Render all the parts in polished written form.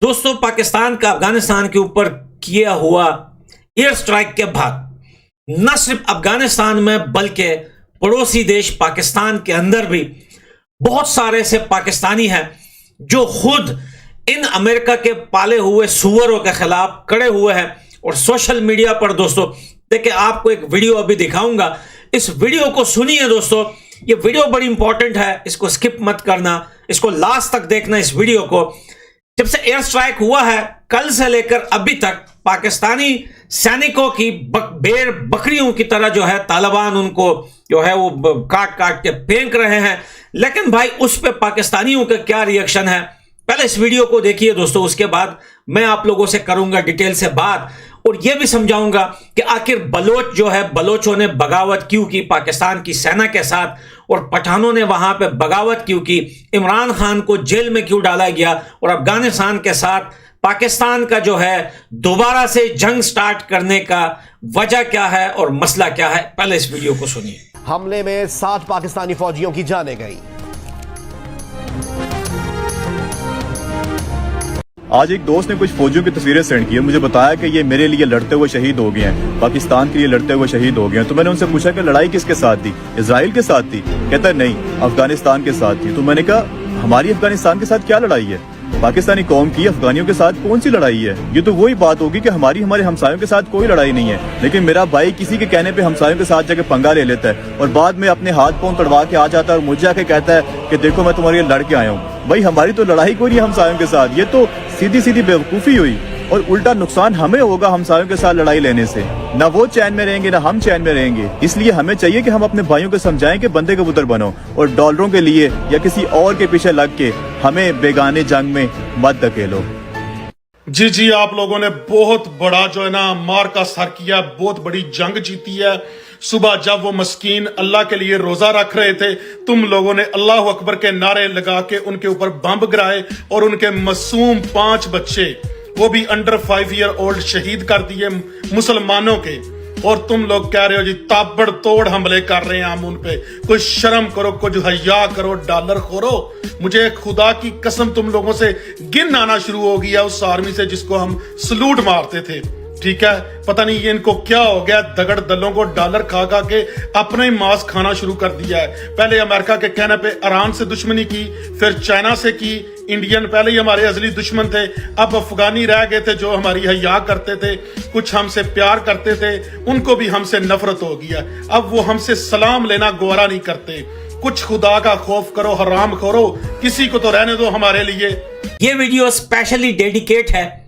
दोस्तों, पाकिस्तान का अफगानिस्तान के ऊपर किया हुआ एयर स्ट्राइक के बाद न सिर्फ अफगानिस्तान में बल्कि पड़ोसी देश पाकिस्तान के अंदर भी बहुत सारे ऐसे पाकिस्तानी हैं जो खुद इन अमेरिका के पाले हुए सुअरों के खिलाफ खड़े हुए हैं। और सोशल मीडिया पर दोस्तों देखिए, आपको एक वीडियो अभी दिखाऊंगा, इस वीडियो को सुनिए दोस्तों। ये वीडियो बड़ी इंपॉर्टेंट है, इसको स्किप मत करना, इसको लास्ट तक देखना। इस वीडियो को जब से एयर स्ट्राइक हुआ है कल से लेकर अभी तक पाकिस्तानी सैनिकों की बेर बकरियों की तरह जो है तालिबान उनको जो है वो काट काट के फेंक रहे हैं। लेकिन भाई उस पे पाकिस्तानियों का क्या रिएक्शन है, पहले इस वीडियो को देखिए दोस्तों, उसके बाद मैं आप लोगों से करूंगा डिटेल से बात और यह भी समझाऊंगा कि आखिर बलोच जो है, बलोचों ने बगावत क्यों की पाकिस्तान की सेना के साथ और पठानों ने वहां पे बगावत क्यों की, इमरान खान को जेल में क्यों डाला गया और अफगानिस्तान के साथ पाकिस्तान का जो है दोबारा से जंग स्टार्ट करने का वजह क्या है और मसला क्या है। पहले इस वीडियो को सुनिए। हमले में 7 पाकिस्तानी फौजियों की जानें गई। आज एक दोस्त ने कुछ फौजियों की तस्वीरें सेंड की है, मुझे बताया कि ये मेरे लिए लड़ते हुए शहीद हो गए हैं, पाकिस्तान के लिए लड़ते हुए शहीद हो गए हैं। तो मैंने उनसे पूछा कि लड़ाई किसके साथ थी, इजराइल के साथ थी? कहता है नहीं, अफगानिस्तान के साथ थी। तो मैंने कहा हमारी अफगानिस्तान के साथ क्या लड़ाई है? पाकिस्तानी कौम की अफगानियों के साथ कौन सी लड़ाई है? ये तो वही बात होगी कि हमारे हमसायों के साथ कोई लड़ाई नहीं है। लेकिन मेरा भाई किसी के कहने पे हमसायों के साथ जाके पंगा ले लेता है और बाद में अपने हाथ पांव तड़वा के आ जाता है और मुझे आके कहता है कि देखो मैं तुम्हारे लिए लड़ के आया हूँ। भाई हमारी तो लड़ाई कोई नहीं हमसायों के साथ, ये तो सीधी सीधी बेवकूफी हुई और उल्टा नुकसान हमें होगा हमसायों के साथ लड़ाई लेने से। ना वो चैन में रहेंगे ना हम चैन में रहेंगे। इसलिए हमें चाहिए कि हम अपने भाइयों को समझाएं कि बंदे कबूतर बनो और डॉलरों के लिए या किसी और के पीछे लग के हमें बेगाने जंग में मत धकेलो। जी, आप लोगों ने बहुत बड़ा जो है ना मार का सर किया, बहुत बड़ी जंग जीती है। सुबह जब वो मस्कीन अल्लाह के लिए रोजा रख रहे थे, तुम लोगों ने अल्लाह अकबर के नारे लगा के उनके ऊपर बम गिराए और उनके मासूम 5 बच्चे, वो भी अंडर 5 ईयर ओल्ड, शहीद कर दिए मुसलमानों के। और तुम लोग कह रहे हो जी ताबड़तोड़ हमले कर रहे हैं हम उन पे। कोई शर्म करो, कुछ हया करो, डॉलर खोरो। मुझे खुदा की कसम तुम लोगों से गिन आना शुरू हो गया उस आर्मी से जिसको हम सलूट मारते थे। ठीक है, पता नहीं ये इनको क्या हो गया, दगड़ दलों को डॉलर खा खा के अपना ही मांस खाना शुरू कर दिया है। पहले अमेरिका के कहने पे ईरान से दुश्मनी की, फिर चाइना से की। इंडियन पहले ही हमारे असली दुश्मन थे, अब अफगानी रह गए थे जो हमारी हया करते थे, कुछ हमसे प्यार करते थे, उनको भी हमसे नफरत हो गया। अब वो हमसे सलाम लेना गवारा नहीं करते। कुछ खुदा का खौफ करो, हराम करो, किसी को तो रहने दो हमारे लिए। ये वीडियो स्पेशली डेडिकेट है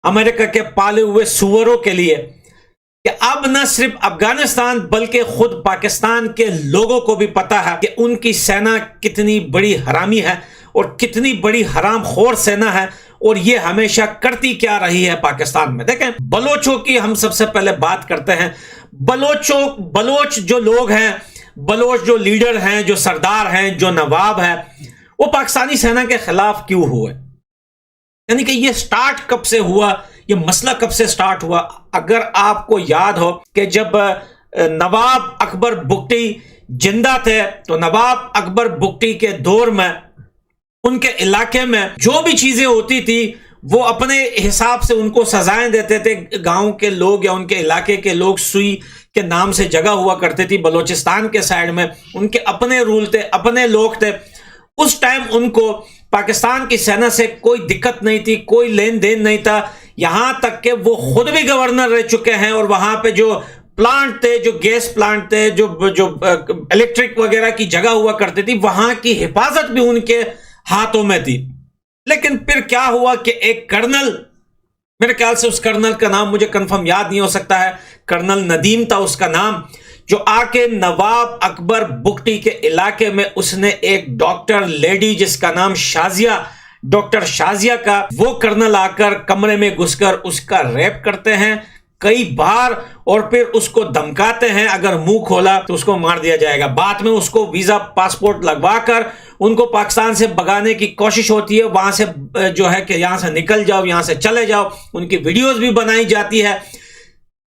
अमेरिका के पाले हुए सुअरों के लिए कि अब न सिर्फ अफगानिस्तान बल्कि खुद पाकिस्तान के लोगों को भी पता है कि उनकी सेना कितनी बड़ी हरामी है और कितनी बड़ी हरामखोर सेना है और ये हमेशा करती क्या रही है पाकिस्तान में। देखें, बलोचों की हम सबसे पहले बात करते हैं। बलोच जो लोग हैं, बलोच जो लीडर हैं, जो सरदार हैं, जो नवाब हैं, वो पाकिस्तानी सेना के खिलाफ क्यों हुए? यानी कि ये स्टार्ट कब से हुआ, ये मसला कब से स्टार्ट हुआ? अगर आपको याद हो कि जब नवाब अकबर बुगटी जिंदा थे तो नवाब अकबर बुगटी के दौर में उनके इलाके में जो भी चीजें होती थी वो अपने हिसाब से उनको सजाएं देते थे। गांव के लोग या उनके इलाके के लोग, सुई के नाम से जगह हुआ करती थी बलूचिस्तान के साइड में, उनके अपने रूल थे, अपने लोग थे। उस टाइम उनको पाकिस्तान की सेना से कोई दिक्कत नहीं थी, कोई लेन देन नहीं था। यहां तक कि वो खुद भी गवर्नर रह चुके हैं और वहां पे जो प्लांट थे, जो गैस प्लांट थे, जो इलेक्ट्रिक वगैरह की जगह हुआ करती थी, वहां की हिफाजत भी उनके हाथों में थी। लेकिन फिर क्या हुआ कि एक कर्नल, मेरे ख्याल से उस कर्नल का नाम मुझे कंफर्म याद नहीं हो सकता है, कर्नल नदीम था उसका नाम, जो आके नवाब अकबर बुगटी के इलाके में उसने एक डॉक्टर लेडी जिसका नाम शाजिया, डॉक्टर शाजिया का, वो कर्नल आकर कमरे में घुसकर उसका रेप करते हैं कई बार और फिर उसको धमकाते हैं अगर मुंह खोला तो उसको मार दिया जाएगा। बाद में उसको वीजा पासपोर्ट लगवाकर उनको पाकिस्तान से भगाने की कोशिश होती है, वहां से जो है कि यहां से निकल जाओ, यहां से चले जाओ, उनकी वीडियोस भी बनाई जाती है।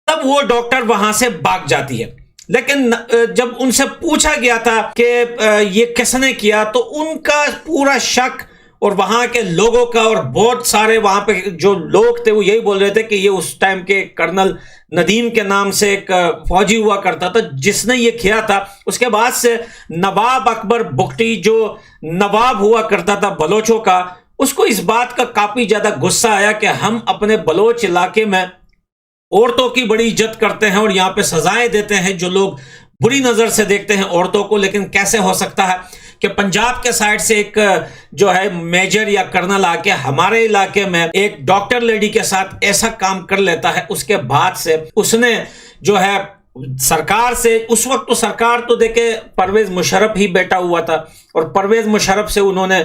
तब वो डॉक्टर वहां से भाग जाती है। लेकिन जब उनसे पूछा गया था कि ये किसने किया तो उनका पूरा शक और वहां के लोगों का, और बहुत सारे वहां पे जो लोग थे वो यही बोल रहे थे कि ये उस टाइम के कर्नल नदीम के नाम से एक फौजी हुआ करता था जिसने ये किया था। उसके बाद से नवाब अकबर बुगटी जो नवाब हुआ करता था बलोचों का, उसको इस बात का काफी ज्यादा गुस्सा आया कि हम अपने बलोच इलाके में औरतों की बड़ी इज्जत करते हैं और यहाँ पे सजाएं देते हैं जो लोग बुरी नजर से देखते हैं औरतों को, लेकिन कैसे हो सकता है कि पंजाब के साइड से एक जो है मेजर या कर्नल आके हमारे इलाके में एक डॉक्टर लेडी के साथ ऐसा काम कर लेता है। उसके बाद से उसने जो है सरकार से, उस वक्त तो सरकार तो देखे परवेज मुशर्रफ ही बैठा हुआ था, और परवेज मुशर्रफ से उन्होंने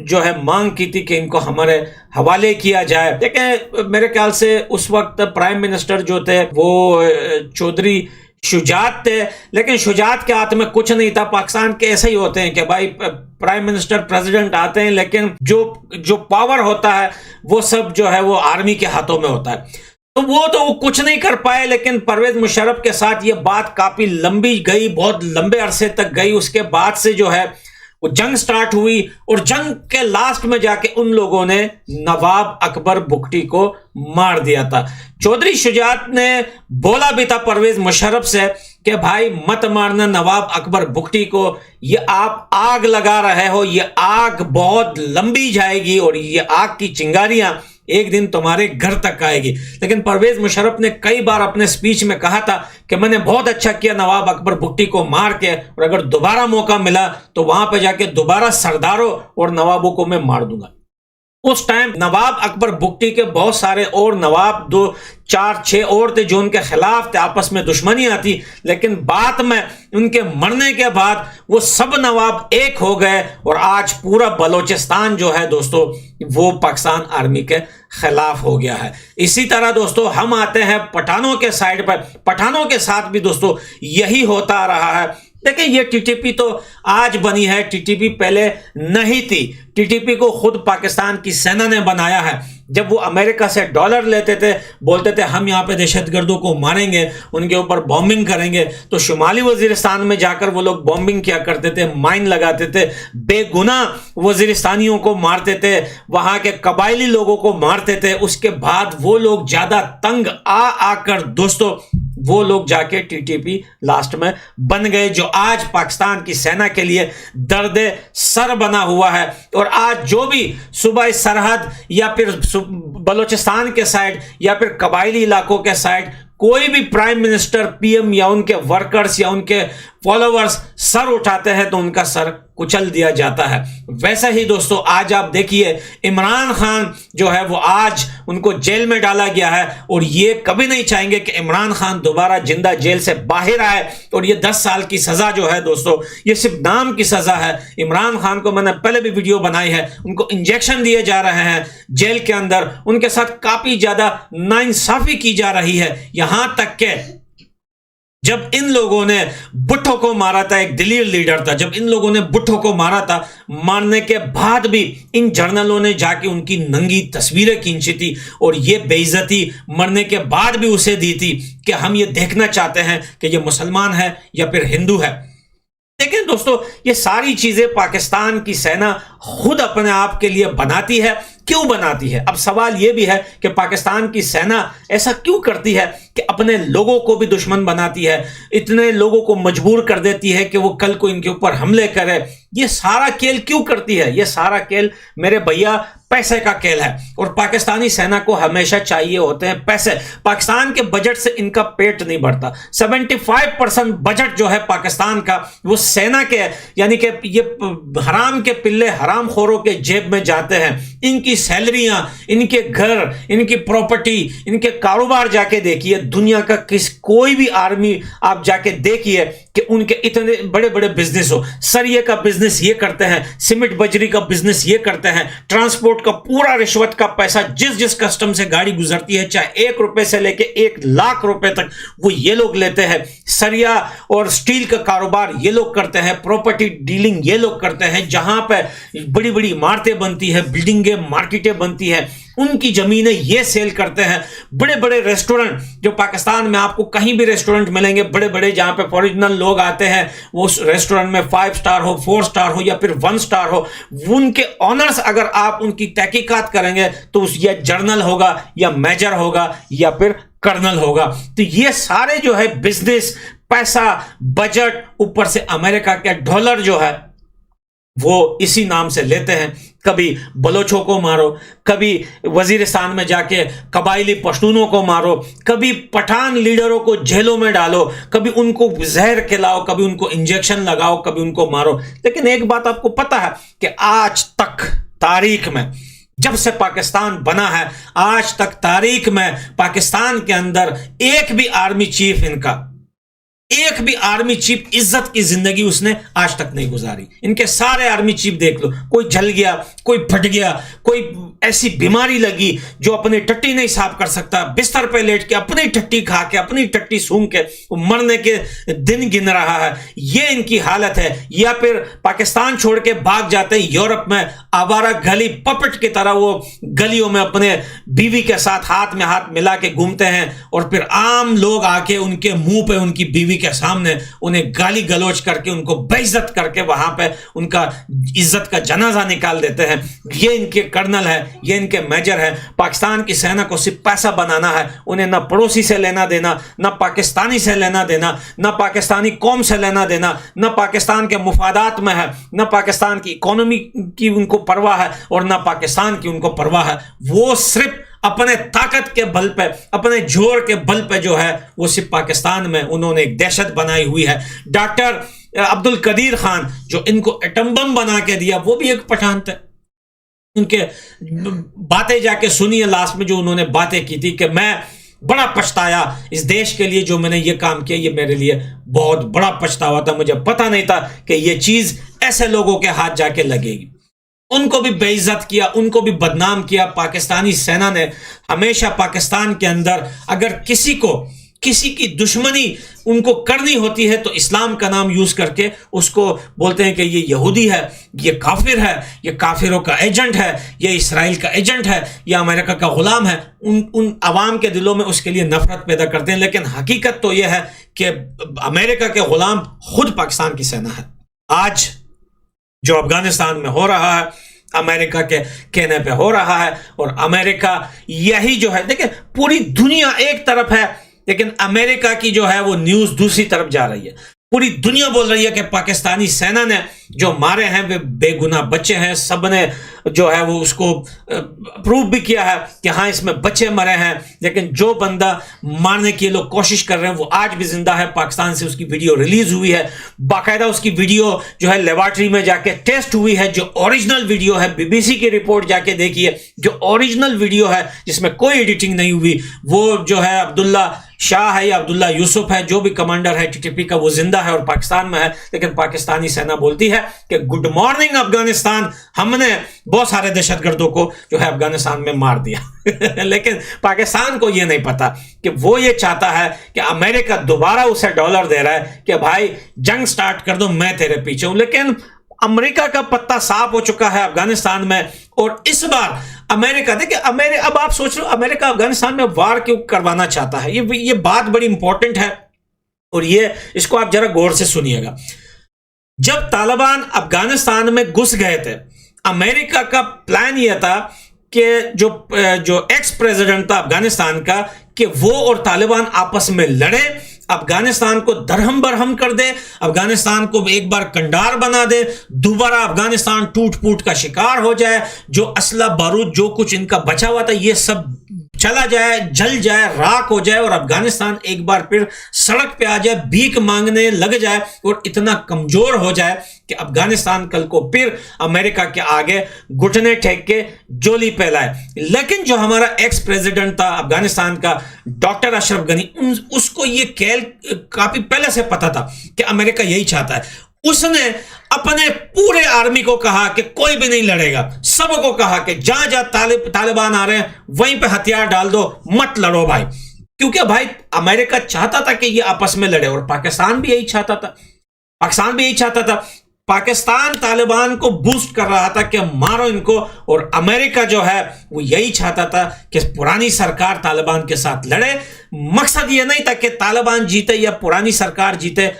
जो है मांग की थी कि इनको हमारे हवाले किया जाए। देखें मेरे ख्याल से उस वक्त प्राइम मिनिस्टर जो थे वो चौधरी शुजात थे, लेकिन शुजात के हाथ में कुछ नहीं था। पाकिस्तान के ऐसे ही होते हैं कि भाई प्राइम मिनिस्टर प्रेसिडेंट आते हैं, लेकिन जो पावर होता है वो सब जो है वो आर्मी के हाथों में होता है, तो वो कुछ नहीं कर पाए। लेकिन परवेज मुशर्रफ के साथ ये बात काफी लंबी गई, बहुत लंबे अरसे तक गई। उसके बाद से जो है वो जंग स्टार्ट हुई, और जंग के लास्ट में जाके उन लोगों ने नवाब अकबर बुगटी को मार दिया था। चौधरी शुजात ने बोला भी था परवेज मुशर्रफ से कि भाई मत मारना नवाब अकबर बुगटी को, ये आप आग लगा रहे हो, ये आग बहुत लंबी जाएगी और ये आग की चिंगारियां एक दिन तुम्हारे घर तक आएगी। लेकिन परवेज मुशर्रफ ने कई बार अपने स्पीच में कहा था कि मैंने बहुत अच्छा किया नवाब अकबर बुगटी को मार के, और अगर दोबारा मौका मिला तो वहां पे जाके दोबारा सरदारों और नवाबों को मैं मार दूंगा। उस टाइम नवाब अकबर बुगटी के बहुत सारे और नवाब 2, 4, 6 और थे जो उनके खिलाफ थे, आपस में दुश्मनियां थी, लेकिन बाद में उनके मरने के बाद वो सब नवाब एक हो गए, और आज पूरा बलोचिस्तान जो है दोस्तों वो पाकिस्तान आर्मी के खिलाफ हो गया है। इसी तरह दोस्तों हम आते हैं पठानों के साइड पर। पठानों के साथ भी दोस्तों यही होता रहा है। देखिए ये टीटीपी तो आज बनी है, टीटीपी पहले नहीं थी। टीटीपी को खुद पाकिस्तान की सेना ने बनाया है। जब वो अमेरिका से डॉलर लेते थे, बोलते थे हम यहाँ पे दहशतगर्दों को मारेंगे, उनके ऊपर बॉम्बिंग करेंगे, तो शुमाली वजीरिस्तान में जाकर वो लोग बॉम्बिंग किया करते थे, माइन लगाते थे, बेगुनाह वजीरिस्तानियों को मारते थे, वहां के कबायली लोगों को मारते थे। उसके बाद वो लोग ज्यादा तंग आकर दोस्तों वो लोग जाके टीटीपी लास्ट में बन गए, जो आज पाकिस्तान की सेना के लिए दर्द सर बना हुआ है। और आज जो भी सूबाई सरहद या फिर बलोचिस्तान के साइड या फिर कबायली इलाकों के साइड कोई भी प्राइम मिनिस्टर, पीएम या उनके वर्कर्स या उनके फॉलोवर्स सर उठाते हैं तो उनका सर कुचल दिया जाता है। वैसे ही दोस्तों आज आप देखिए इमरान खान जो है वो आज उनको जेल में डाला गया है, और ये कभी नहीं चाहेंगे कि इमरान खान दोबारा जिंदा जेल से बाहर आए। और ये 10 साल की सजा जो है दोस्तों ये सिर्फ नाम की सजा है। इमरान खान को मैंने पहले भी वीडियो बनाई है, उनको इंजेक्शन दिए जा रहे हैं जेल के अंदर, उनके साथ काफी ज्यादा नाइंसाफी की जा रही है। यहां तक के जब इन लोगों ने भुट्टो को मारा था, एक दिलीर लीडर था, जब इन लोगों ने भुट्टो को मारा था, मारने के बाद भी इन जर्नलों ने जाके उनकी नंगी तस्वीरें खींची थी, और ये बेइज्जती मरने के बाद भी उसे दी थी कि हम ये देखना चाहते हैं कि ये मुसलमान है या फिर हिंदू है। लेकिन दोस्तों ये सारी चीजें पाकिस्तान की सेना खुद अपने आप के लिए बनाती है। क्यों बनाती है? अब सवाल यह भी है कि पाकिस्तान की सेना ऐसा क्यों करती है कि अपने लोगों को भी दुश्मन बनाती है, इतने लोगों को मजबूर कर देती है कि वो कल को इनके ऊपर हमले करे। ये सारा खेल क्यों करती है? ये सारा खेल मेरे भैया पैसे का खेल है, और पाकिस्तानी सेना को हमेशा चाहिए होते हैं पैसे। पाकिस्तान के बजट से इनका पेट नहीं भरता। 75% बजट जो है पाकिस्तान का वो सेना के, यानी कि ये हराम के पिल्ले हराम खोरों के जेब में जाते हैं। इनकी सैलरियां, इनके घर, इनकी प्रॉपर्टी, इनके कारोबार जाके देखिए, दुनिया का कोई भी आर्मी आप जाके देखिए कि उनके इतने बड़े बड़े बिजनेस हो। सरिये का बिजनेस ये करते हैं, सीमेंट बजरी का बिजनेस ये करते हैं, ट्रांसपोर्ट का पूरा रिश्वत का पैसा जिस कस्टम से गाड़ी गुजरती है, चाहे 1 रुपए से लेके 1 लाख रुपए तक, वो ये लोग लेते हैं। सरिया और स्टील का कारोबार ये लोग करते हैं, प्रॉपर्टी डीलिंग ये लोग करते हैं। जहां पर बड़ी बड़ी इमारतें बनती है, बिल्डिंगें, मार्केटें बनती है, उनकी जमीनें ये सेल करते हैं। बड़े बड़े रेस्टोरेंट जो पाकिस्तान में आपको कहीं भी रेस्टोरेंट मिलेंगे, बड़े बड़े जहां पे फॉरेनर लोग आते हैं, वो उस रेस्टोरेंट में 5 स्टार हो, 4 स्टार हो या फिर 1 स्टार हो, उनके ऑनर्स अगर आप उनकी तहकीकात करेंगे तो या जर्नल होगा या मेजर होगा या फिर कर्नल होगा। तो ये सारे जो है बिजनेस, पैसा, बजट, ऊपर से अमेरिका के डॉलर जो है वो इसी नाम से लेते हैं। कभी बलोचों को मारो, कभी वजीरिस्तान में जाके कबायली पश्तूनों को मारो, कभी पठान लीडरों को जेलों में डालो, कभी उनको जहर खिलाओ, कभी उनको इंजेक्शन लगाओ, कभी उनको मारो। लेकिन एक बात आपको पता है कि आज तक तारीख में, जब से पाकिस्तान बना है आज तक तारीख में, पाकिस्तान के अंदर एक भी आर्मी चीफ इज्जत की जिंदगी उसने आज तक नहीं गुजारी। इनके सारे आर्मी चीफ देख लो, कोई जल गया, कोई फट गया, कोई ऐसी बीमारी लगी जो अपनी टट्टी नहीं साफ कर सकता, बिस्तर पे लेट के अपनी टट्टी खा के, अपनी टट्टी सूंघ के वो मरने के दिन गिन रहा है। ये इनकी हालत है। या फिर पाकिस्तान छोड़ के भाग जाते हैं यूरोप में, आवारा गली पपट की तरह वो गलियों में अपने बीवी के साथ हाथ में हाथ मिला के घूमते हैं, और फिर आम लोग आके उनके मुंह पे, उनकी बीवी के सामने उन्हें गाली गलौज करके, उनको बेइज्जत करके वहां पे उनका इज्जत का जनाजा निकाल देते हैं। ये इनके कर्नल है, ये इनके मेजर है। पाकिस्तान की सेना को सिर्फ पैसा बनाना है, उन्हें ना पड़ोसी से लेना देना, ना पाकिस्तानी से लेना देना, ना पाकिस्तानी कौम से लेना देना, ना पाकिस्तान के मुफादात में है, ना पाकिस्तान की इकोनॉमी की उनको परवाह है, और ना पाकिस्तान की उनको परवाह है। वो सिर्फ अपने ताकत के बल पे, अपने जोर के बल पे जो है वो सिर्फ पाकिस्तान में उन्होंने एक दहशत बनाई हुई है। डॉक्टर अब्दुल कदीर खान जो इनको एटम बम बना के दिया, वो भी एक पठान थे। उनके बातें जाके सुनिए, लास्ट में जो उन्होंने बातें की थी कि मैं बड़ा पछताया इस देश के लिए, जो मैंने ये काम किया ये मेरे लिए बहुत बड़ा पछतावा था, मुझे पता नहीं था कि ये चीज ऐसे लोगों के हाथ जाके लगेगी। उनको भी बेइज्जत किया, उनको भी बदनाम किया। पाकिस्तानी सेना ने हमेशा पाकिस्तान के अंदर अगर किसी की दुश्मनी उनको करनी होती है तो इस्लाम का नाम यूज करके उसको बोलते हैं कि ये यहूदी है, ये काफिर है, ये काफिरों का एजेंट है, ये इसराइल का एजेंट है, ये अमेरिका का गुलाम है। उन अवाम के दिलों में उसके लिए नफरत पैदा करते हैं। लेकिन हकीकत तो यह है कि अमेरिका के गुलाम खुद पाकिस्तान की सेना है। आज जो अफगानिस्तान में हो रहा है अमेरिका के कहने पे हो रहा है, और अमेरिका यही जो है, देखिए पूरी दुनिया एक तरफ है लेकिन अमेरिका की जो है वो न्यूज दूसरी तरफ जा रही है। पूरी दुनिया बोल रही है कि पाकिस्तानी सेना ने जो मारे हैं वे बेगुनाह बच्चे हैं। सब ने जो है वो उसको प्रूव भी किया है कि हाँ इसमें बच्चे मरे हैं, लेकिन जो बंदा मारने की लोग कोशिश कर रहे हैं वो आज भी जिंदा है। पाकिस्तान से उसकी वीडियो रिलीज हुई है, बाकायदा उसकी वीडियो जो है लेबॉरेटरी में जाके टेस्ट हुई है। जो ओरिजिनल वीडियो है, बीबीसी की रिपोर्ट जाके देखिए, जो ओरिजिनल वीडियो है जिसमें कोई एडिटिंग नहीं हुई, वो जो है अब्दुल्ला शाह है या अब्दुल्ला यूसुफ है, जो भी कमांडर है टीटीपी का, वो जिंदा है और पाकिस्तान में है। लेकिन पाकिस्तानी सेना बोलती है कि गुड मॉर्निंग अफगानिस्तान, हमने बहुत सारे दहशतगर्दों को जो है अफगानिस्तान में मार दिया। लेकिन पाकिस्तान को यह नहीं पता कि वो ये चाहता है कि अमेरिका दोबारा उसे डॉलर दे रहा है कि भाई जंग स्टार्ट कर दो, मैं तेरे पीछे हूं। लेकिन अमेरिका का पत्ता साफ हो चुका है अफगानिस्तान में, और इस बार अमेरिका, देखिए अब आप सोच रहे हो अमेरिका अफगानिस्तान में वार क्यों करवाना चाहता है। ये बात बड़ी इंपॉर्टेंट है, और ये इसको आप जरा गौर से सुनिएगा। जब तालिबान अफगानिस्तान में घुस गए थे, अमेरिका का प्लान यह था कि जो एक्स प्रेसिडेंट था अफगानिस्तान का, कि वो और तालिबान आपस में लड़े, अफगानिस्तान को दरहम बरहम कर दे, अफगानिस्तान को एक बार कंडार बना दे, दोबारा अफगानिस्तान टूट फूट का शिकार हो जाए, जो असला बारूद जो कुछ इनका बचा हुआ था ये सब चला जाए, जल जाए, राख हो जाए, और अफगानिस्तान एक बार फिर सड़क पे आ जाए, भीख मांगने लग जाए और इतना कमजोर हो जाए कि अफगानिस्तान कल को फिर अमेरिका के आगे घुटने टेक के जोली फैलाए। लेकिन जो हमारा एक्स प्रेसिडेंट था अफगानिस्तान का डॉक्टर अशरफ गनी, उसको ये खेल काफी पहले से पता था कि अमेरिका यही चाहता है। उसने अपने पूरे आर्मी को कहा कि कोई भी नहीं लड़ेगा, सबको कहा कि जहां जहां तालिबान आ रहे हैं वहीं पे हथियार डाल दो, मत लड़ो भाई। क्योंकि भाई अमेरिका चाहता था कि ये आपस में लड़े, और पाकिस्तान भी यही चाहता था। पाकिस्तान तालिबान को बूस्ट कर रहा था कि मारो इनको, और अमेरिका जो है वो यही चाहता था कि पुरानी सरकार तालिबान के साथ लड़े। मकसद ये नहीं था कि तालिबान जीते या पुरानी सरकार जीते,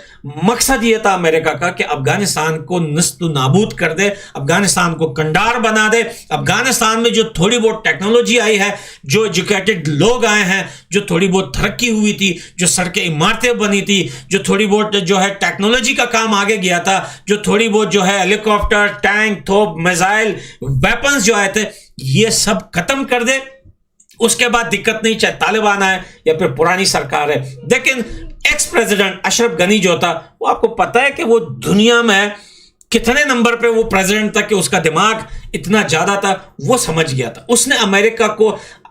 मकसद ये था अमेरिका का कि अफगानिस्तान को नस्ल नाबूद कर दे, अफगानिस्तान को कंडार बना दे। अफगानिस्तान में जो थोड़ी बहुत टेक्नोलॉजी आई है, जो एजुकेटेड लोग आए हैं, जो थोड़ी बहुत तरक्की हुई थी, जो सड़कें इमारतें बनी थी, जो थोड़ी बहुत जो है टेक्नोलॉजी का काम आगे गया था, जो थोड़ी बहुत जो है हेलीकॉप्टर, टैंक, तोप, मिसाइल, वेपन्स जो आए थे, ये सब खत्म कर दे। उसके बाद दिक्कत नहीं, चाहे तालिबान आए या फिर पुरानी सरकार है। लेकिन एक्स प्रेसिडेंट अशरफ गनी जो था, वो आपको पता है कि वो दुनिया में कितने नंबर पे वो प्रेसिडेंट था कि उसका दिमाग इतना ज्यादा था, वो समझ गया था। उसने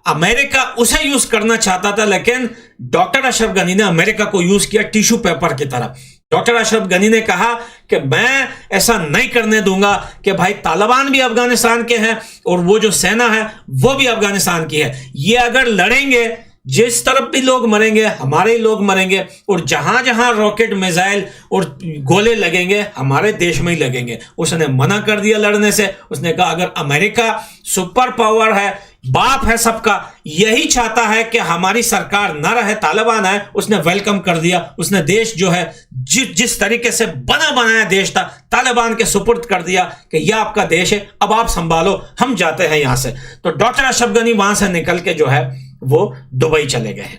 अमेरिका उसे यूज करना चाहता था, लेकिन डॉक्टर अशरफ गनी ने अमेरिका को यूज किया टिश्यू पेपर की तरह। डॉक्टर अशरफ गनी ने कहा कि मैं ऐसा नहीं करने दूंगा कि भाई तालिबान भी अफगानिस्तान के हैं और वो जो सेना है वो भी अफगानिस्तान की है। ये अगर लड़ेंगे, जिस तरफ भी लोग मरेंगे हमारे ही लोग मरेंगे, और जहां जहां रॉकेट, मिसाइल और गोले लगेंगे हमारे देश में ही लगेंगे। उसने मना कर दिया लड़ने से। उसने कहा अगर अमेरिका सुपर पावर है, बाप है सबका, यही चाहता है कि हमारी सरकार ना रहे, तालिबान आए, उसने वेलकम कर दिया। उसने देश जो है जिस तरीके से बना बनाया देश था, तालिबान के सुपुर्द कर दिया कि यह आपका देश है, अब आप संभालो, हम जाते हैं यहां से। तो डॉक्टर अशरफ गनी वहां से निकल के जो है वो दुबई चले गए।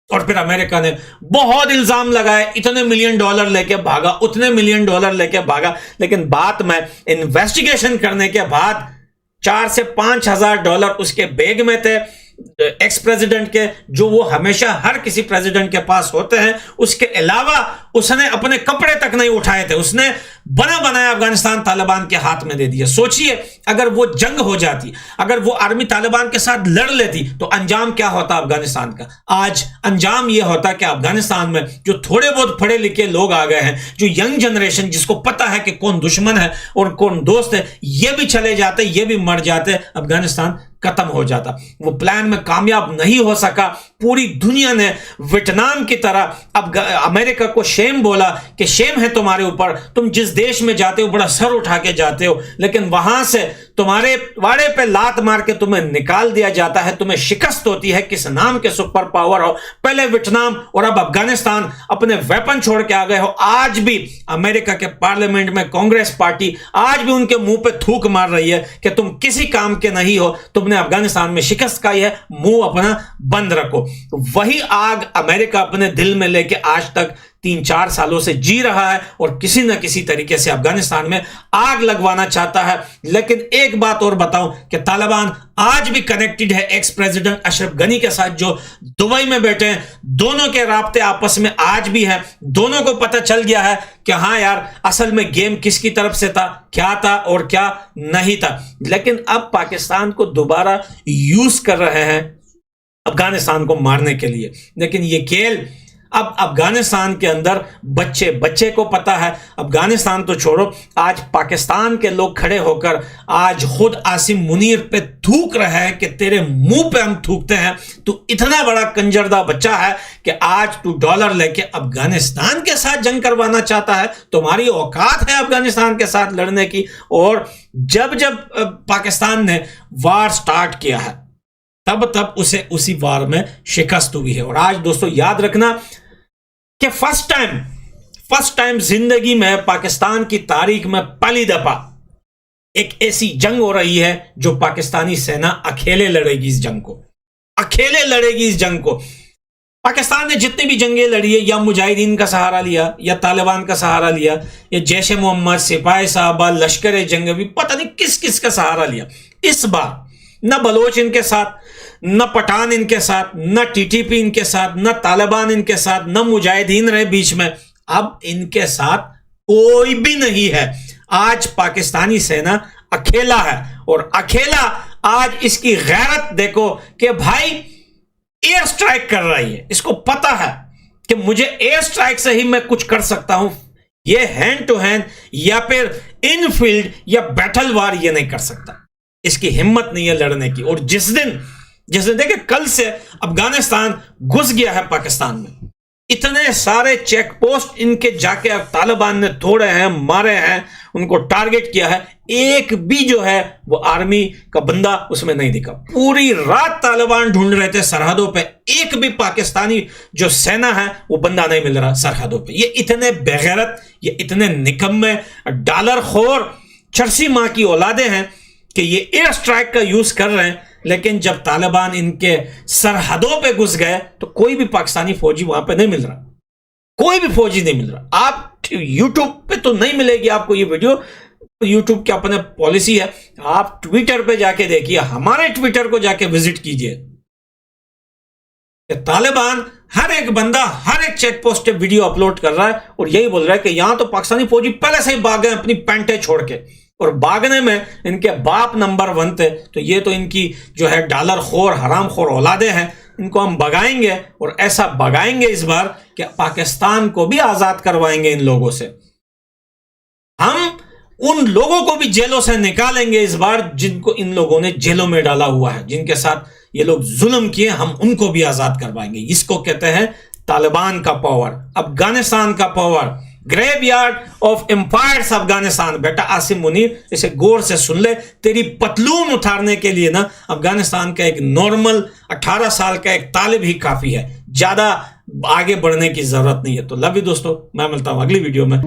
और फिर अमेरिका ने बहुत इल्जाम लगाए, इतने $1 मिलियन लेके भागा, उतने $1 मिलियन लेके भागा। लेकिन बाद में इन्वेस्टिगेशन करने के बाद $4,000 से $5,000 उसके बैग में थे, एक्स प्रेसिडेंट के, जो वो हमेशा हर किसी प्रेसिडेंट के पास होते हैं। उसके अलावा उसने अपने कपड़े तक नहीं उठाए थे, उसने बना बनाया अफगानिस्तान तालिबान के हाथ में दे दिया। सोचिए अगर वो जंग हो जाती, अगर वो आर्मी तालिबान के साथ लड़ लेती, तो अंजाम क्या होता अफगानिस्तान का। आज अंजाम यह होता कि अफगानिस्तान में जो थोड़े बहुत पढ़े लिखे लोग आ गए हैं, जो यंग जनरेशन जिसको पता है कि कौन दुश्मन है और कौन दोस्त है, ये भी चले जाते, ये भी मर जाते, अफगानिस्तान खत्म हो जाता। वो प्लान में कामयाब नहीं हो सका। पूरी दुनिया ने वियतनाम की तरह अब अमेरिका को शेम बोला कि शेम है तुम्हारे ऊपर, तुम जिस देश में जाते हो बड़ा सर उठा के जाते हो, लेकिन वहां से तुम्हारे वाड़े पे लात मार के तुम्हें निकाल दिया जाता है, तुम्हें शिकस्त होती है। किस नाम के सुपर पावर हो, पहले वियतनाम और अब अफगानिस्तान अपने वेपन छोड़ के आ गए हो। आज भी अमेरिका के पार्लियामेंट में कांग्रेस पार्टी आज भी उनके मुंह पे थूक मार रही है कि तुम किसी काम के नहीं हो, तुमने अफगानिस्तान में शिकस्त खाई है, मुंह अपना बंद रखो। वही आग अमेरिका अपने दिल में लेके आज तक 3-4 सालों से जी रहा है और किसी न किसी तरीके से अफगानिस्तान में आग लगवाना चाहता है। लेकिन एक बात और बताऊं कि तालिबान आज भी कनेक्टेड है एक्स प्रेसिडेंट अशरफ गनी के साथ, जो दुबई में बैठे हैं। दोनों के राब्ते आपस में आज भी हैं। दोनों को पता चल गया है कि हाँ यार, असल में गेम किसकी तरफ से था, क्या था और क्या नहीं था। लेकिन अब पाकिस्तान को दोबारा यूज कर रहे हैं अफगानिस्तान को मारने के लिए। लेकिन ये खेल अब अफगानिस्तान के अंदर बच्चे को पता है। अफगानिस्तान तो छोड़ो, आज पाकिस्तान के लोग खड़े होकर आज खुद आसिम मुनीर पे थूक रहे हैं कि तेरे मुंह पे हम थूकते हैं, तू इतना बड़ा कंजरदा बच्चा है कि आज तू डॉलर लेके अफगानिस्तान के साथ जंग करवाना चाहता है। तुम्हारी औकात है अफगानिस्तान के साथ लड़ने की। और जब पाकिस्तान ने वार स्टार्ट किया है, तब उसे उसी वार में शिकस्त हुई है। और आज दोस्तों याद रखना कि फर्स्ट टाइम जिंदगी में पाकिस्तान की तारीख में पहली दफा एक ऐसी जंग हो रही है जो पाकिस्तानी सेना अकेले लड़ेगी। इस जंग को अकेले लड़ेगी। इस जंग को पाकिस्तान ने जितनी भी जंगें लड़ी है, या मुजाहिदीन का सहारा लिया, या तालिबान का सहारा लिया, या जैश ए मोहम्मद, सिपाही साहबा, लश्कर ए जंग, पता नहीं किस किस का सहारा लिया। इस बार न बलोच इनके साथ, न पठान इनके साथ, न टीटीपी इनके साथ, न तालिबान इनके साथ, न मुजाहिदीन रहे बीच में। अब इनके साथ कोई भी नहीं है। आज पाकिस्तानी सेना अकेला है, और अकेला आज इसकी गैरत देखो कि भाई एयर स्ट्राइक कर रही है। इसको पता है कि मुझे एयर स्ट्राइक से ही मैं कुछ कर सकता हूं। ये हैंड टू हैंड या फिर इन फील्ड या बैटल वार ये नहीं कर सकता। इसकी हिम्मत नहीं है लड़ने की। और जिस दिन देखिए, कल से अफगानिस्तान घुस गया है पाकिस्तान में। इतने सारे चेक पोस्ट इनके जाके अब तालिबान ने तोड़े हैं, मारे हैं, उनको टारगेट किया है, एक भी जो है वो आर्मी का बंदा उसमें नहीं दिखा। पूरी रात तालिबान ढूंढ रहे थे सरहदों पे, एक भी पाकिस्तानी जो सेना है वो बंदा नहीं मिल रहा सरहदों पे। ये इतने बेगैरत, ये इतने निकम्मे, डॉलर खोर, चरसी माँ की औलादे हैं कि ये एयर स्ट्राइक का यूज कर रहे हैं, लेकिन जब तालिबान इनके सरहदों पे घुस गए तो कोई भी पाकिस्तानी फौजी वहां पे नहीं मिल रहा, कोई भी फौजी नहीं मिल रहा। आप यूट्यूब पे तो नहीं मिलेगी आपको ये वीडियो, यूट्यूब की अपने पॉलिसी है, आप ट्विटर पे जाके देखिए, हमारे ट्विटर को जाके विजिट कीजिए। तालिबान हर एक बंदा हर एक चेक पोस्ट पे वीडियो अपलोड कर रहा है और यही बोल रहा है कि यहां तो पाकिस्तानी फौजी पहले से ही भाग गए अपनी पैंटें छोड़ के, और भागने में इनके बाप नंबर 1 थे। तो ये तो इनकी जो है डॉलर खोर, हराम खोर औलादे हैं, इनको हम भगाएंगे और ऐसा भगाएंगे इस बार कि पाकिस्तान को भी आजाद करवाएंगे इन लोगों से। हम उन लोगों को भी जेलों से निकालेंगे इस बार जिनको इन लोगों ने जेलों में डाला हुआ है, जिनके साथ ये लोग जुल्म किए, हम उनको भी आजाद करवाएंगे। इसको कहते हैं तालिबान का पावर, अफगानिस्तान का power, graveyard of empires Afghanistan. बेटा आसिम मुनीर, इसे गौर से सुन ले, तेरी पतलून उतारने के लिए ना अफगानिस्तान का एक नॉर्मल 18 साल का एक तालिब ही काफी है, ज्यादा आगे बढ़ने की जरूरत नहीं है। तो लव यू दोस्तों, मैं मिलता हूं अगली वीडियो में।